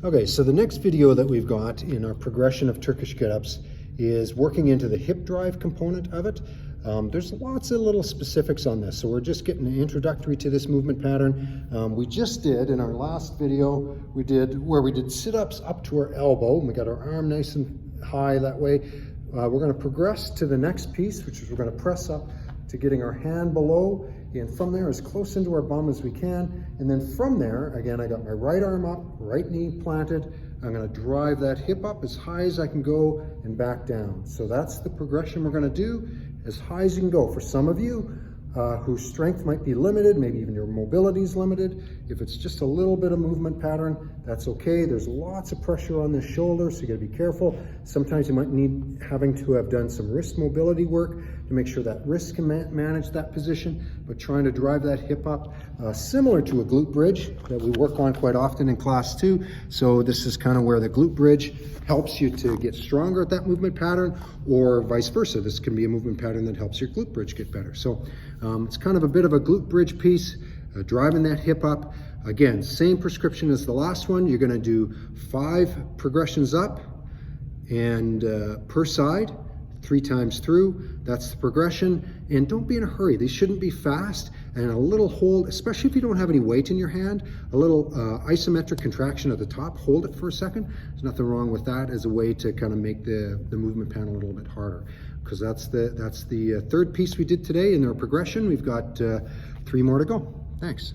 Okay, so the next video that we've got in our progression of Turkish get-ups is working into the hip drive component of it. There's lots of little specifics on this, so we're just getting an introductory to this movement pattern. We just did, in our last video, we did sit-ups up to our elbow, and we got our arm nice and high that way. We're gonna progress to the next piece, which is we're gonna press up to getting our hand below, and from there as close into our bum as we can. And then from there, again, I got my right arm up, right knee planted. I'm gonna drive that hip up as high as I can go and back down. So that's the progression we're gonna do, as high as you can go. For some of you whose strength might be limited, maybe even your mobility is limited, if it's just a little bit of movement pattern, that's okay. There's lots of pressure on the shoulder, so you gotta be careful. Sometimes you might need having to have done some wrist mobility work to make sure that wrist can manage that position, but trying to drive that hip up, similar to a glute bridge that we work on quite often in class 2. So this is kind of where the glute bridge helps you to get stronger at that movement pattern, or vice versa. This can be a movement pattern that helps your glute bridge get better. So it's kind of a bit of a glute bridge piece, driving that hip up. Again, same prescription as the last one. You're gonna do 5 progressions up and per side, 3 times through. That's the progression. And don't be in a hurry. These shouldn't be fast. And a little hold, especially if you don't have any weight in your hand, a little isometric contraction at the top. Hold it for a second. There's nothing wrong with that as a way to kind of make the movement panel a little bit harder, because that's the third piece we did today in our progression. We've got 3 more to go. Thanks.